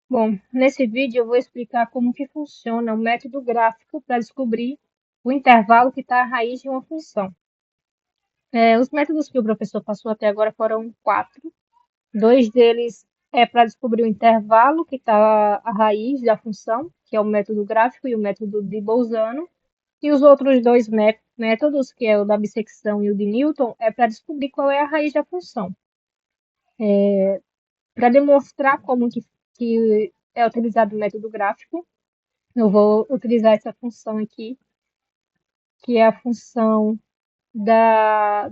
Bom, nesse vídeo eu vou explicar como que funciona o método gráfico para descobrir o intervalo que está à raiz de uma função. Os métodos que o professor passou até agora foram 4. Dois deles é para descobrir o intervalo que está à raiz da função, que é o método gráfico e o método de Bolzano. E os outros dois métodos, que é o da bissecção e o de Newton, é para descobrir qual é a raiz da função. Para demonstrar que é utilizado o método gráfico, eu vou utilizar essa função aqui, que é a função da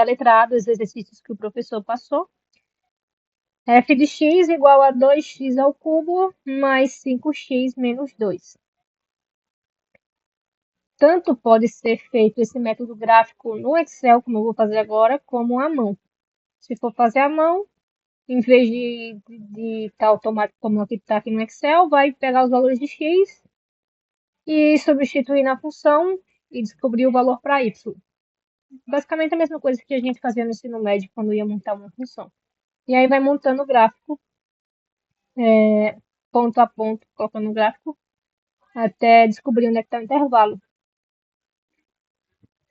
letra A dos exercícios que o professor passou. F de x igual a 2x ao cubo mais 5x menos 2. Tanto pode ser feito esse método gráfico no Excel, como eu vou fazer agora, como à mão. Se for fazer à mão, em vez de estar automático como está aqui no Excel, vai pegar os valores de x e substituir na função e descobrir o valor para y. Basicamente a mesma coisa que a gente fazia no ensino médio quando ia montar uma função. E aí vai montando o gráfico, ponto a ponto, colocando o gráfico, até descobrir onde é que está o intervalo.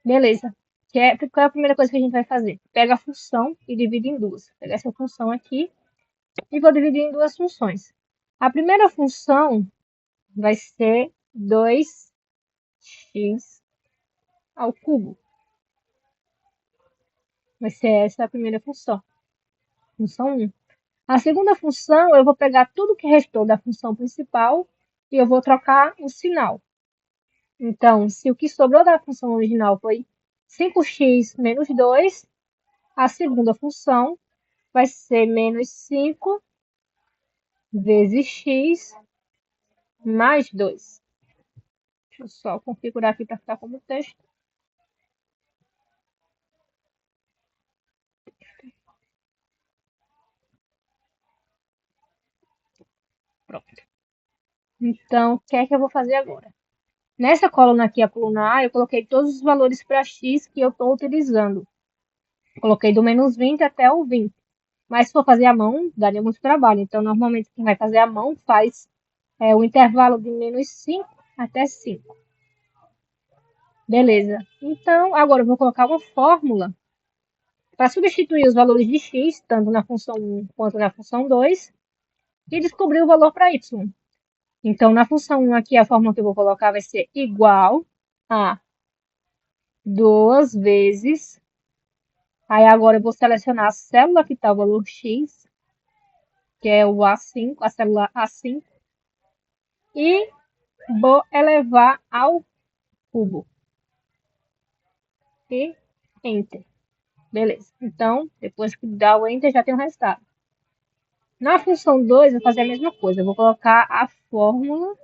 Beleza. Qual é a primeira coisa que a gente vai fazer? Pega a função e divide em duas. Pega essa função aqui e vou dividir em duas funções. A primeira função vai ser 2x ao cubo. Vai ser essa a primeira função. Função 1. A segunda função, eu vou pegar tudo que restou da função principal e eu vou trocar o sinal. Então, se o que sobrou da função original foi 5x menos 2, a segunda função vai ser menos 5 vezes x mais 2. Deixa eu só configurar aqui para ficar como texto. Pronto. Então, o que é que eu vou fazer agora? Nessa coluna aqui, a coluna A, eu coloquei todos os valores para x que eu estou utilizando. Coloquei do menos 20 até o 20. Mas se for fazer à mão, daria muito trabalho. Então, normalmente, quem vai fazer à mão faz o intervalo de menos 5 até 5. Beleza. Então, agora eu vou colocar uma fórmula para substituir os valores de x, tanto na função 1 quanto na função 2, e descobrir o valor para y. Então, na função 1 aqui, a fórmula que eu vou colocar vai ser igual a 2 vezes. Aí agora eu vou selecionar a célula que está o valor x, que é o A5, a célula A5, e vou elevar ao cubo. E Enter. Beleza. Então, depois que dá o Enter, já tem o resultado. Na função 2, eu vou fazer a mesma coisa. Eu vou colocar a fórmula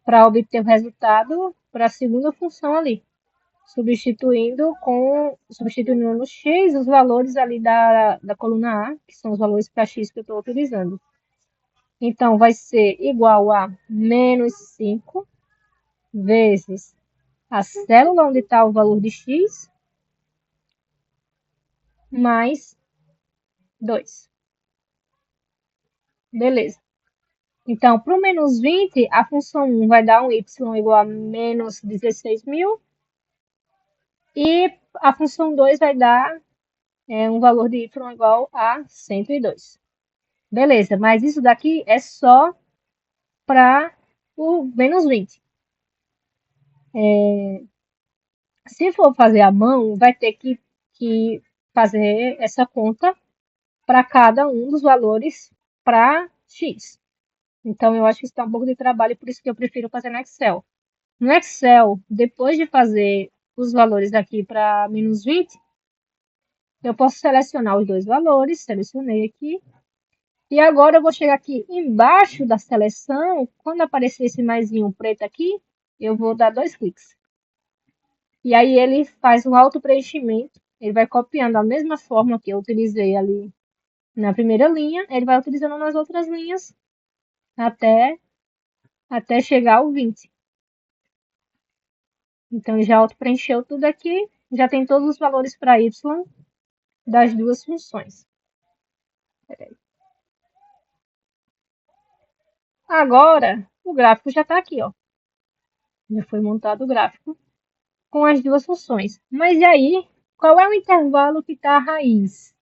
para obter o resultado para a segunda função ali. Substituindo no x os valores ali da coluna A, que são os valores para x que eu estou utilizando. Então, vai ser igual a menos 5 vezes a célula onde está o valor de x mais 2. Beleza. Então, para o menos 20, a função 1 vai dar um y igual a menos 16.000. E a função 2 vai dar um valor de y igual a 102. Beleza, mas isso daqui é só para o menos 20. Se for fazer à mão, vai ter que fazer essa conta para cada um dos valores para x. Então, eu acho que isso dá um pouco de trabalho, por isso que eu prefiro fazer no Excel. No Excel, depois de fazer os valores aqui para menos 20, eu posso selecionar os dois valores, selecionei aqui. E agora eu vou chegar aqui embaixo da seleção, quando aparecer esse maisinho preto aqui, eu vou dar 2 cliques. E aí ele faz um auto-preenchimento, ele vai copiando a mesma forma que eu utilizei ali na primeira linha, ele vai utilizando nas outras linhas até chegar ao 20. Então já auto-preencheu tudo aqui, já tem todos os valores para y das duas funções. Agora, o gráfico já está aqui, ó. Já foi montado o gráfico com as duas funções. Mas e aí, qual é o intervalo que está a raiz?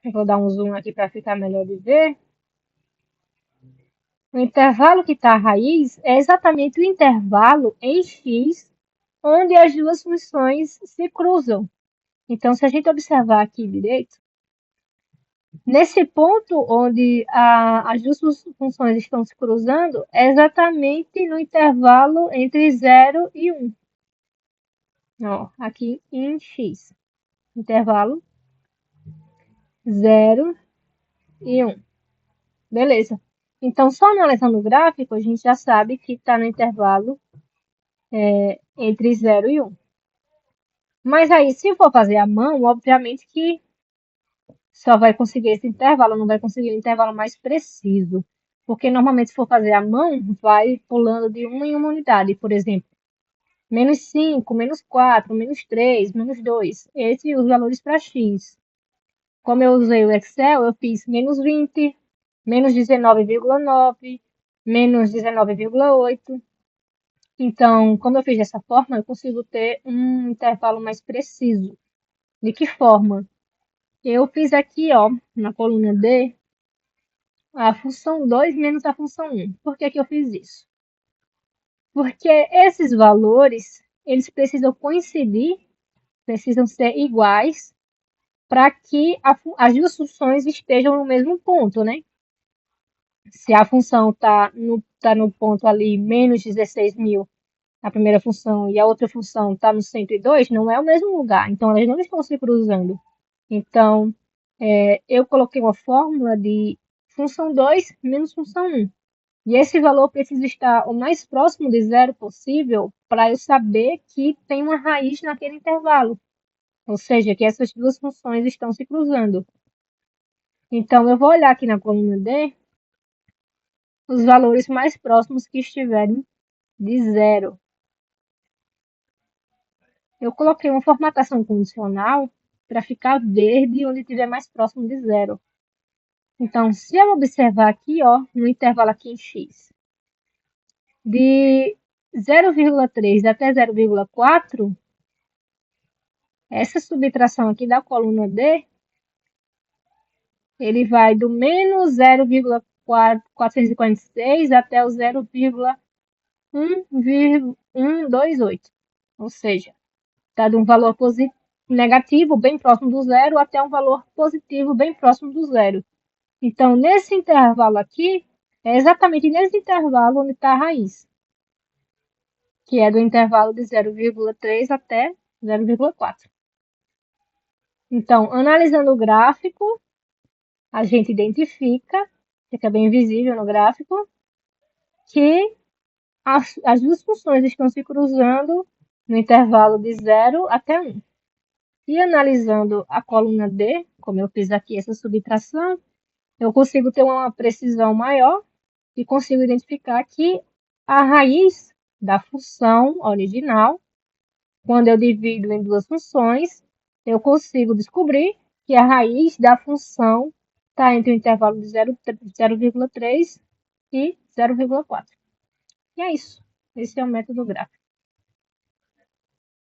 Eu vou dar um zoom aqui para ficar melhor de ver. O intervalo que está a raiz é exatamente o intervalo em x, onde as duas funções se cruzam. Então, se a gente observar aqui direito, nesse ponto onde as duas funções estão se cruzando, é exatamente no intervalo entre 0 e 1. Ó, aqui em x. Intervalo 0 e 1. Beleza. Então, só analisando o gráfico, a gente já sabe que está no intervalo entre 0 e 1. Mas aí, se for fazer à mão, obviamente que só vai conseguir esse intervalo, não vai conseguir um intervalo mais preciso. Porque normalmente, se for fazer à mão, vai pulando de uma em uma unidade. Por exemplo, menos 5, menos 4, menos 3, menos 2. Esses são os valores para x. Como eu usei o Excel, eu fiz menos 20, menos 19,9, menos 19,8. Então, como eu fiz dessa forma, eu consigo ter um intervalo mais preciso. De que forma? Eu fiz aqui, ó, na coluna D, a função 2 menos a função 1. Por que que eu fiz isso? Porque esses valores, eles precisam coincidir, precisam ser iguais, para que as duas funções estejam no mesmo ponto, né? Se a função tá no ponto ali menos 16.000, a primeira função, e a outra função está no 102, não é o mesmo lugar. Então, elas não estão se cruzando. Então, eu coloquei uma fórmula de função 2 menos função 1. E esse valor precisa estar o mais próximo de zero possível para eu saber que tem uma raiz naquele intervalo. Ou seja, que essas duas funções estão se cruzando. Então, eu vou olhar aqui na coluna D os valores mais próximos que estiverem de zero. Eu coloquei uma formatação condicional para ficar verde onde estiver mais próximo de zero. Então, se eu observar aqui, ó, no intervalo aqui em x, de 0,3 até 0,4, essa subtração aqui da coluna D, ele vai do menos 0,446 até o 0,128. Ou seja, está de um valor negativo bem próximo do zero até um valor positivo bem próximo do zero. Então, nesse intervalo aqui, é exatamente nesse intervalo onde está a raiz, que é do intervalo de 0,3 até 0,4. Então, analisando o gráfico, a gente identifica, fica bem visível no gráfico, que as duas funções estão se cruzando no intervalo de 0 até 1. E analisando a coluna D, como eu fiz aqui essa subtração, eu consigo ter uma precisão maior e consigo identificar que a raiz da função original, quando eu divido em duas funções, eu consigo descobrir que a raiz da função está entre o intervalo de 0,3 e 0,4. E é isso. Esse é o método gráfico.